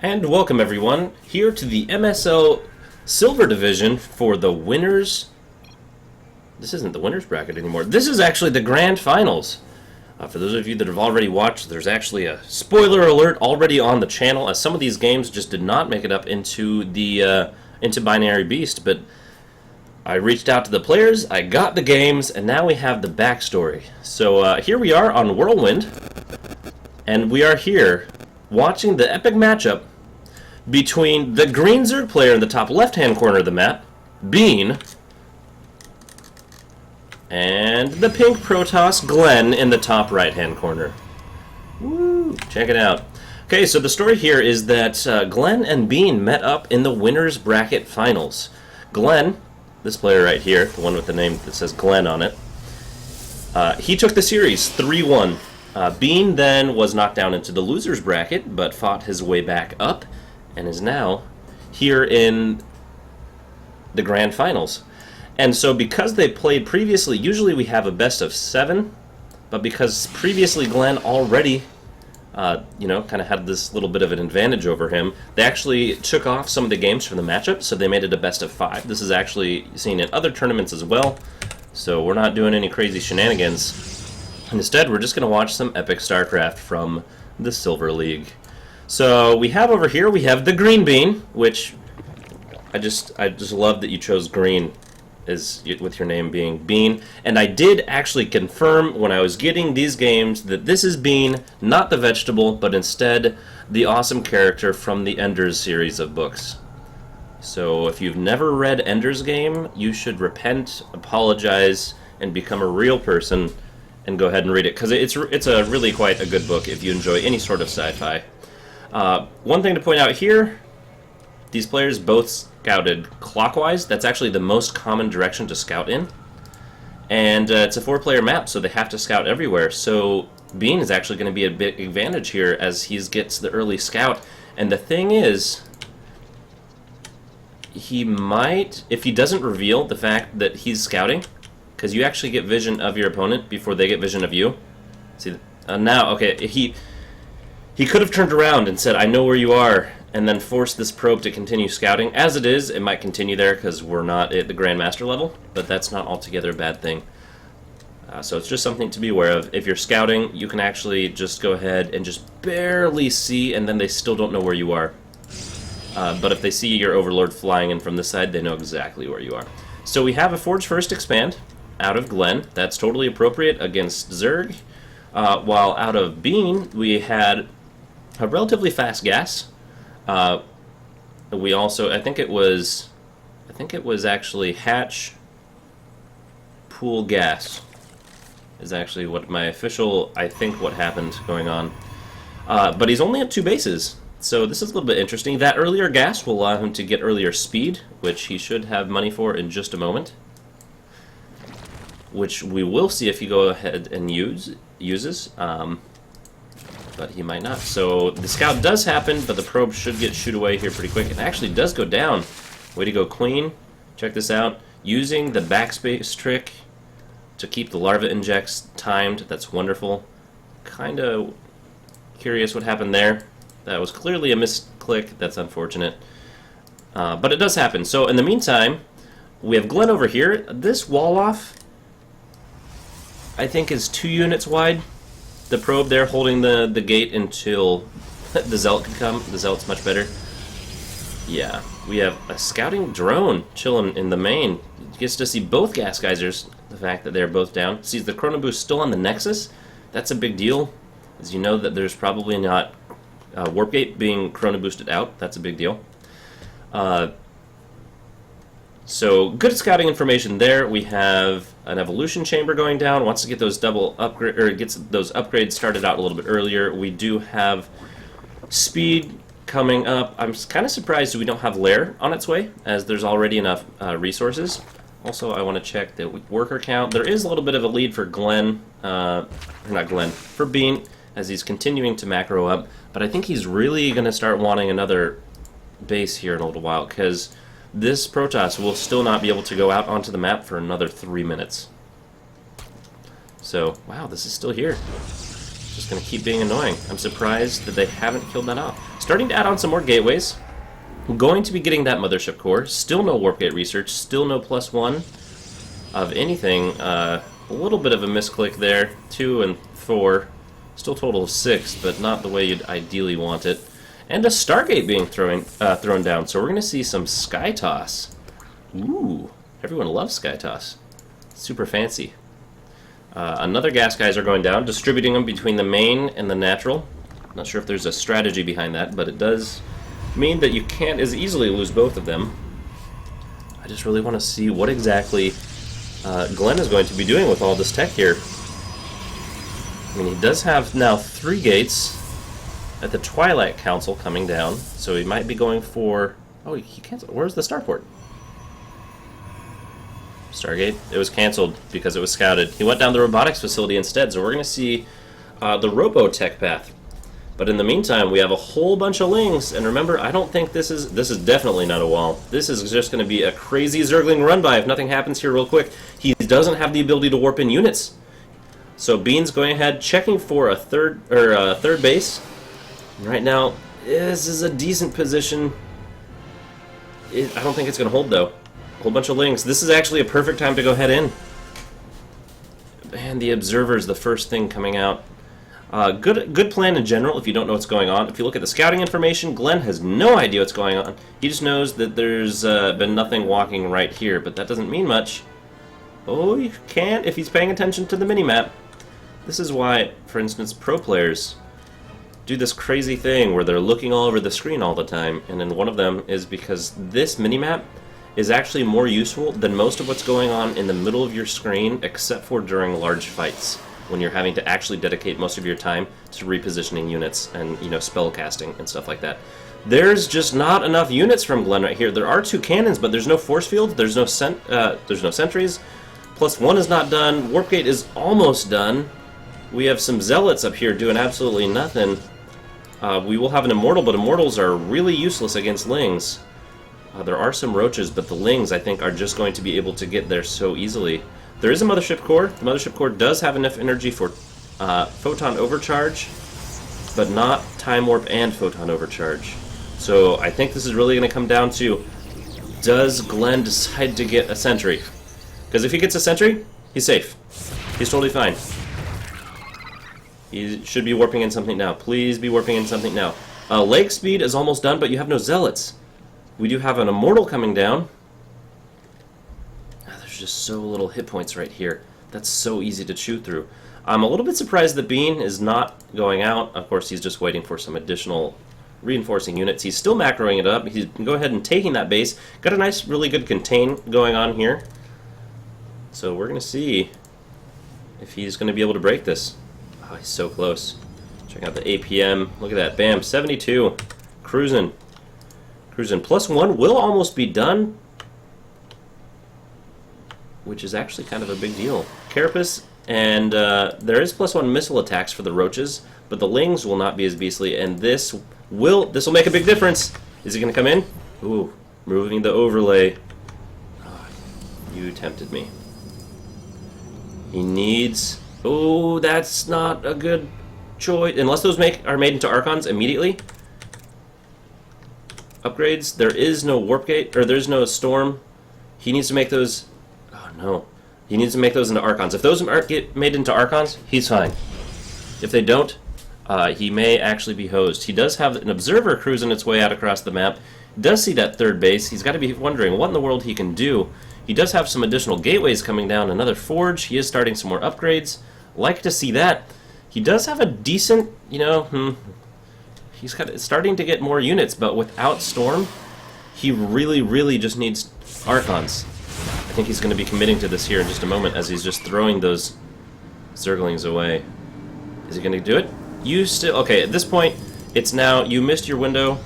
And welcome everyone here to the MSL Silver division for the winners. This isn't the winners bracket anymore. This is actually the grand finals. For those of you that have already watched, there's actually a spoiler alert already on the channel, as some of these games just did not make it up into the into Binary Beast. But I reached out to the players, I got the games, and now we have the backstory. So here we are on Whirlwind, and we are here watching the epic matchup between the green Zerg player in the top left-hand corner of the map, Bean, and the pink Protoss, Glenn, in the top right-hand corner. Woo! Check it out. Okay, so the story here is that Glenn and Bean met up in the winners bracket finals. Glenn, this player right here, the one with the name that says Glenn on it, he took the series 3-1. Bean then was knocked down into the losers bracket, but fought his way back up, and is now here in the grand finals. And so because they played previously, usually we have a best of 7, but because previously Glenn already, kind of had this little bit of an advantage over him, they actually took off some of the games from the matchup, so they made it a best of 5. This is actually seen in other tournaments as well, so we're not doing any crazy shenanigans. Instead, we're just going to watch some epic Starcraft from the Silver League. So we have over here, we have the green bean, which I just love that you chose green as with your name being Bean. And I did actually confirm when I was getting these games that this is Bean, not the vegetable, but instead the awesome character from the Ender's series of books. So if you've never read Ender's Game, you should repent, apologize, and become a real person and go ahead and read it, because it's a really quite a good book if you enjoy any sort of sci-fi. One thing to point out here, these players both scouted clockwise. That's actually the most common direction to scout in. And it's a 4-player map, so they have to scout everywhere. So Bean is actually going to be a big advantage here as he gets the early scout. And the thing is, he might, if he doesn't reveal the fact that he's scouting, because you actually get vision of your opponent before they get vision of you. See, now, okay, he could have turned around and said, I know where you are, and then forced this probe to continue scouting. As it is, it might continue there because we're not at the Grandmaster level, but that's not altogether a bad thing. So it's just something to be aware of. If you're scouting, you can actually just go ahead and just barely see, and then they still don't know where you are. But if they see your Overlord flying in from this side, they know exactly where you are. So we have a Forge First Expand out of Glenn. That's totally appropriate against Zerg. While out of Bean, we had a relatively fast gas. We also, I think it was actually Hatch Pool Gas is actually what my official, I think, what happened going on. But he's only at 2 bases, so this is a little bit interesting. That earlier gas will allow him to get earlier speed, which he should have money for in just a moment, which we will see if he go ahead and uses. But he might not. So the scout does happen, but the probe should get shoot away here pretty quick. It actually does go down. Way to go, Queen. Check this out. Using the backspace trick to keep the larva injects timed. That's wonderful. Kind of curious what happened there. That was clearly a misclick. That's unfortunate. But it does happen. So in the meantime, we have Glenn over here. This wall off, I think, is 2 units wide. The probe there holding the gate until the Zealot can come. The Zealot's much better. Yeah, we have a scouting drone chilling in the main. Gets to see both gas geysers, the fact that they're both down. Sees the Chrono Boost still on the Nexus. That's a big deal, as you know that there's probably not Warp Gate being Chrono Boosted out. That's a big deal. So good scouting information there. We have an evolution chamber going down. Wants to get those gets those upgrades started out a little bit earlier. We do have speed coming up. I'm kind of surprised we don't have Lair on its way, as there's already enough resources. Also, I want to check the worker count. There is a little bit of a lead for Glenn, for Bean, as he's continuing to macro up. But I think he's really going to start wanting another base here in a little while, because this Protoss will still not be able to go out onto the map for another 3 minutes. So, wow, this is still here. Just going to keep being annoying. I'm surprised that they haven't killed that off. Starting to add on some more gateways. I'm going to be getting that mothership core. Still no warp gate research. Still no +1 of anything. A little bit of a misclick there. 2 and 4. Still total of 6, but not the way you'd ideally want it. And a Stargate being thrown down. So we're going to see some Sky Toss. Ooh, everyone loves Sky Toss. Super fancy. Another gas geyser going down, distributing them between the main and the natural. Not sure if there's a strategy behind that, but it does mean that you can't as easily lose both of them. I just really want to see what exactly Glenn is going to be doing with all this tech here. I mean, he does have now 3 gates at the Twilight Council coming down, so he might be going for... Oh, he canceled. Where's the starport? Stargate. It was canceled because it was scouted. He went down the robotics facility instead, so we're going to see the Robo-Tech path. But in the meantime, we have a whole bunch of lings, and remember, I don't think this is definitely not a wall. This is just going to be a crazy Zergling run-by if nothing happens here real quick. He doesn't have the ability to warp in units. So Bean's going ahead, checking for a third base. Right now, this is a decent position. I don't think it's going to hold, though. A whole bunch of lings. This is actually a perfect time to go head in. And the Observer is the first thing coming out. Good plan in general if you don't know what's going on. If you look at the scouting information, Glenn has no idea what's going on. He just knows that there's been nothing walking right here, but that doesn't mean much. Oh, you can't if he's paying attention to the minimap. This is why, for instance, pro players do this crazy thing where they're looking all over the screen all the time, and then one of them is because this minimap is actually more useful than most of what's going on in the middle of your screen, except for during large fights, when you're having to actually dedicate most of your time to repositioning units and, you know, spell casting and stuff like that. There's just not enough units from Glenn right here. There are 2 cannons, but there's no force field, there's no sentries, +1 is not done, warp gate is almost done. We have some zealots up here doing absolutely nothing. We will have an immortal, but immortals are really useless against lings. There are some roaches, but the lings, I think, are just going to be able to get there so easily. There is a mothership core. The mothership core does have enough energy for photon overcharge, but not time warp and photon overcharge. So I think this is really going to come down to, does Glenn decide to get a sentry? Because if he gets a sentry, he's safe. He's totally fine. He should be warping in something now. Please be warping in something now. Lake speed is almost done, but you have no zealots. We do have an immortal coming down. There's just so little hit points right here. That's so easy to chew through. I'm a little bit surprised that Bean is not going out. Of course, he's just waiting for some additional reinforcing units. He's still macroing it up. He can go ahead and taking that base. Got a nice, really good contain going on here. So we're going to see if he's going to be able to break this. Oh, he's so close. Check out the APM. Look at that. Bam, 72. Cruising. Cruising. +1 will almost be done, which is actually kind of a big deal. Carapace, and there is +1 missile attacks for the roaches, but the lings will not be as beastly, and this will make a big difference. Is he going to come in? Ooh, removing the overlay. Oh, you tempted me. He needs... Oh, that's not a good choice. Unless those are made into Archons immediately. Upgrades. There is no warp gate, or there's no storm. He needs to make those... Oh, no. He needs to make those into Archons. If those get made into Archons, he's fine. If they don't, he may actually be hosed. He does have an observer cruising its way out across the map. He does see that third base. He's got to be wondering what in the world he can do. He does have some additional gateways coming down, another forge. He is starting some more upgrades. Like to see that. He does have a decent, he's starting to get more units, but without Storm, he really, really just needs Archons. I think he's going to be committing to this here in just a moment as he's just throwing those Zerglings away. Is he going to do it? Okay, at this point, it's now, you missed your window.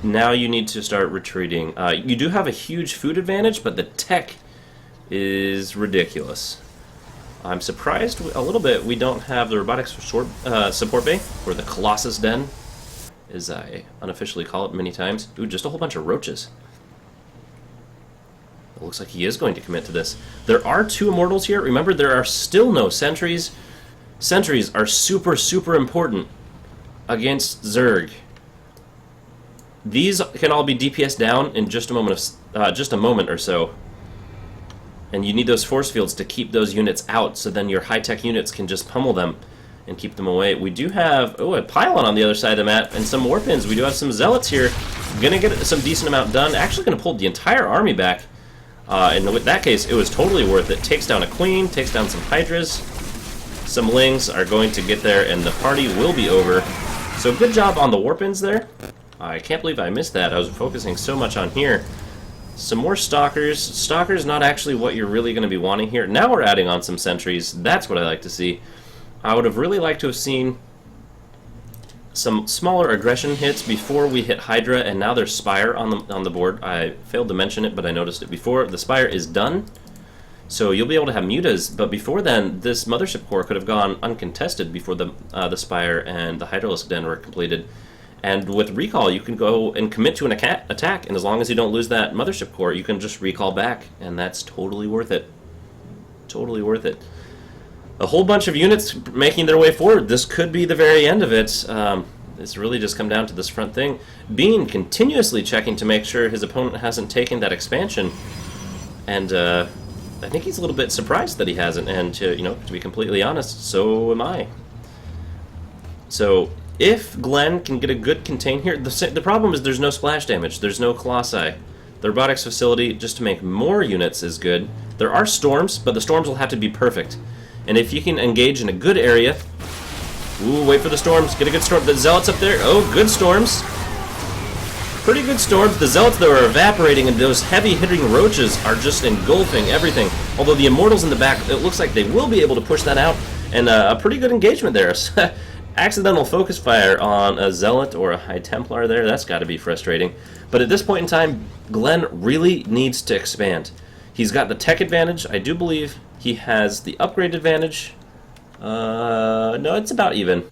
Now you need to start retreating. You do have a huge food advantage, but the tech is ridiculous. I'm surprised a little bit we don't have the robotics support bay, or the Colossus Den, as I unofficially call it many times. Ooh, just a whole bunch of roaches. It looks like he is going to commit to this. There are 2 immortals here. Remember, there are still no sentries. Sentries are super, super important against Zerg. These can all be DPS down in just a moment or so. And you need those force fields to keep those units out, so then your high-tech units can just pummel them and keep them away. We do have, a pylon on the other side of the map and some warpins. We do have some zealots here. Gonna get some decent amount done. Actually gonna pull the entire army back. In that case, it was totally worth it. Takes down a queen, takes down some hydras. Some lings are going to get there, and the party will be over. So good job on the warpins there. I can't believe I missed that. I was focusing so much on here. Some more stalkers. Stalkers not actually what you're really going to be wanting here. Now we're adding on some sentries. That's what I like to see. I would have really liked to have seen some smaller aggression hits before we hit Hydra, and now there's Spire on the board. I failed to mention it, but I noticed it before. The Spire is done, so you'll be able to have mutas, but before then, this Mothership Core could have gone uncontested before the Spire and the Hydralisk Den were completed. And with Recall, you can go and commit to an attack, and as long as you don't lose that Mothership Core, you can just recall back, and that's totally worth it. Totally worth it. A whole bunch of units making their way forward. This could be the very end of it. It's really just come down to this front thing. Bean continuously checking to make sure his opponent hasn't taken that expansion, and I think he's a little bit surprised that he hasn't. And to be completely honest, so am I. So if Glenn can get a good contain here, the problem is there's no splash damage. There's no Colossi. The robotics facility, just to make more units, is good. There are storms, but the storms will have to be perfect. And if you can engage in a good area... Ooh, wait for the storms. Get a good storm. The zealots up there. Oh, good storms. Pretty good storms. The zealots, though, are evaporating, and those heavy-hitting roaches are just engulfing everything. Although the immortals in the back, it looks like they will be able to push that out. And a pretty good engagement there. Accidental focus fire on a zealot or a high templar there. That's got to be frustrating. But at this point in time, Glenn really needs to expand. He's got the tech advantage. I do believe he has the upgrade advantage. No, it's about even.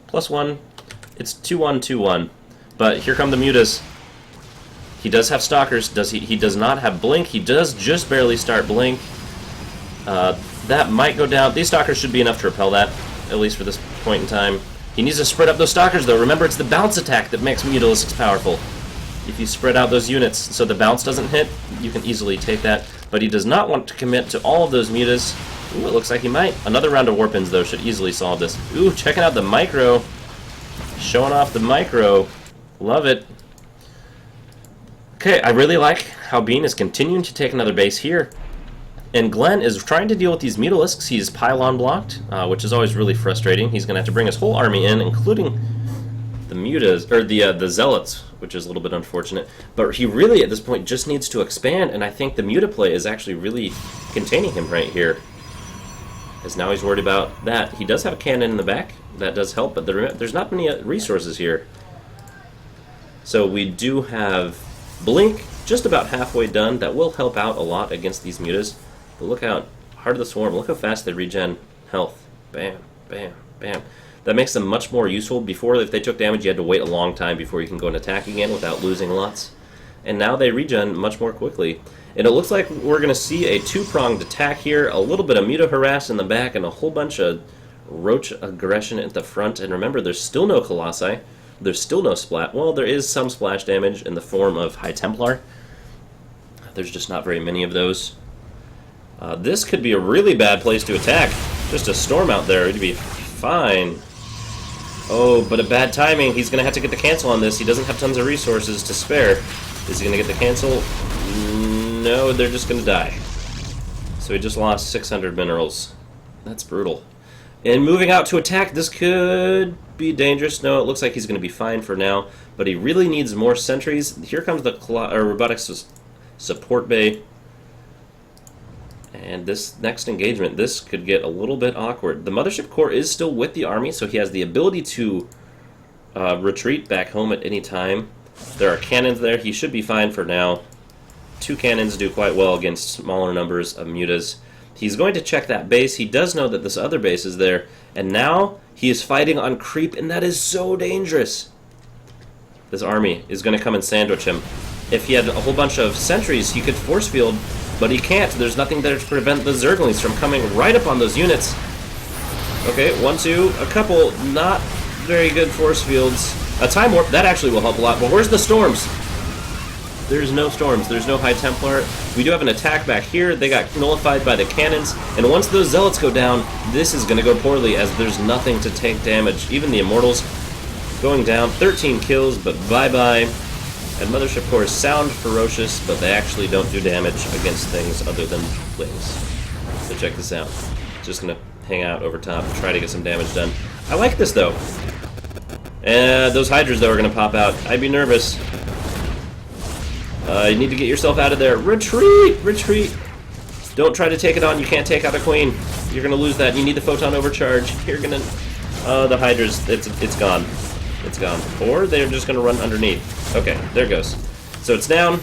+1. It's 2-1, 2-1. But here come the mutas. He does have stalkers. He does not have blink. He does just barely start blink. That might go down. These stalkers should be enough to repel that, at least for this point in time. He needs to spread up those stalkers, though. Remember, it's the bounce attack that makes Mutalisks powerful. If you spread out those units so the bounce doesn't hit, you can easily take that. But he does not want to commit to all of those mutas. Ooh, it looks like he might. Another round of warpins, though, should easily solve this. Ooh, checking out the micro. Showing off the micro. Love it. Okay, I really like how Bean is continuing to take another base here. And Glenn is trying to deal with these Mutalisks. He's pylon blocked, which is always really frustrating. He's going to have to bring his whole army in, including the mutas, or the zealots, which is a little bit unfortunate. But he really, at this point, just needs to expand, and I think the muta play is actually really containing him right here. As now he's worried about that. He does have a cannon in the back. That does help, but there's not many resources here. So we do have Blink just about halfway done. That will help out a lot against these mutas. But look out. Heart of the Swarm. Look how fast they regen health. Bam, bam, bam. That makes them much more useful. Before, if they took damage, you had to wait a long time before you can go and attack again without losing lots. And now they regen much more quickly. And it looks like we're going to see a two-pronged attack here. A little bit of muta harass in the back and a whole bunch of roach aggression at the front. And remember, there's still no Colossi. There's still no splat. Well, there is some splash damage in the form of High Templar. There's just not very many of those. This could be a really bad place to attack. Just a storm out there. It'd be fine. Oh, but a bad timing. He's going to have to get the cancel on this. He doesn't have tons of resources to spare. Is he going to get the cancel? No, they're just going to die. So he just lost 600 minerals. That's brutal. And moving out to attack, this could be dangerous. No, it looks like he's going to be fine for now. But he really needs more sentries. Here comes the robotics support bay. And this next engagement, this could get a little bit awkward. The Mothership Core is still with the army, so he has the ability to retreat back home at any time. There are cannons there. He should be fine for now. 2 cannons do quite well against smaller numbers of mutas. He's going to check that base. He does know that this other base is there. And now he is fighting on creep, and that is so dangerous. This army is going to come and sandwich him. If he had a whole bunch of sentries, he could force field, but he can't. There's nothing there to prevent the Zerglings from coming right up on those units. Okay, 1, 2, a couple not very good force fields. A time warp, that actually will help a lot, but where's the storms? There's no storms, there's no High Templar. We do have an attack back here, they got nullified by the cannons, and once those zealots go down, this is going to go poorly as there's nothing to take damage. Even the immortals going down, 13 kills, but bye-bye. And Mothership Cores sound ferocious, but they actually don't do damage against things other than wings. So check this out. Just going to hang out over top and try to get some damage done. I like this, though. Those Hydras, though, are going to pop out. I'd be nervous. You need to get yourself out of there. Retreat! Retreat! Don't try to take it on. You can't take out a queen. You're going to lose that. You need the photon overcharge. You're going to... the Hydras, it's gone. It's gone. Or they're just going to run underneath. Okay, there it goes. So it's down.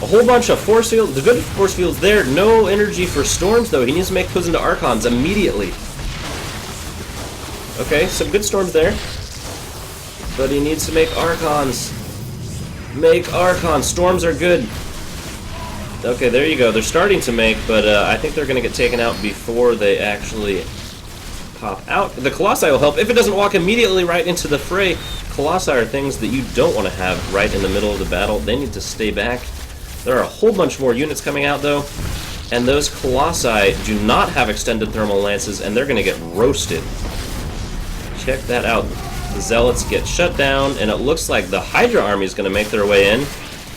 A whole bunch of force fields. The good force fields there. No energy for storms, though. He needs to make those into Archons immediately. Okay, some good storms there. But he needs to make Archons. Make Archons. Storms are good. Okay, there you go. They're starting to make, but I think they're going to get taken out before they actually pop out. The Colossi will help. If it doesn't walk immediately right into the fray, Colossi are things that you don't want to have right in the middle of the battle. They need to stay back. There are a whole bunch more units coming out, though, and those Colossi do not have extended thermal lances, and they're going to get roasted. Check that out. The Zealots get shut down, and it looks like the Hydra army is going to make their way in.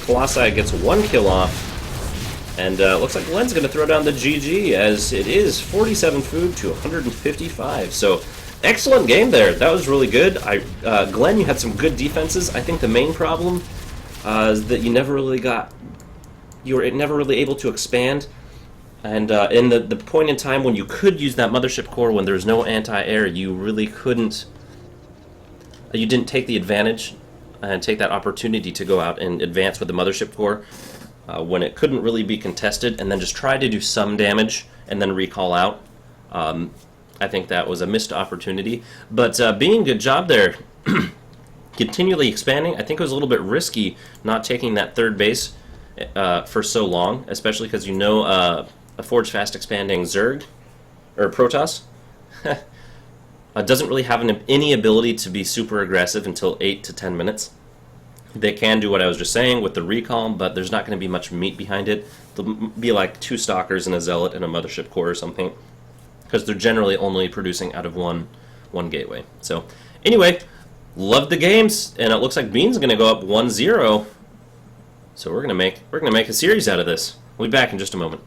Colossi gets 1 kill off, and it looks like Glenn's going to throw down the GG, as it is 47 food to 155. So, excellent game there. That was really good. Glenn, you had some good defenses. I think the main problem is that you never really you were never really able to expand. And in the point in time when you could use that Mothership Core, when there's no anti-air, you really couldn't. You didn't take the advantage and take that opportunity to go out and advance with the Mothership Core when it couldn't really be contested, and then just try to do some damage and then recall out. I think that was a missed opportunity. But Bean, good job there. Continually expanding. I think it was a little bit risky not taking that third base for so long, especially because you know a Forge Fast expanding Zerg, or Protoss, doesn't really have any ability to be super aggressive until 8 to 10 minutes. They can do what I was just saying with the recall, but there's not going to be much meat behind it. There'll be like 2 Stalkers and a Zealot and a Mothership Core or something, because they're generally only producing out of one gateway. So anyway, loved the games, and it looks like Bean's going to go up 1-0. So we're going to make a series out of this. We'll be back in just a moment.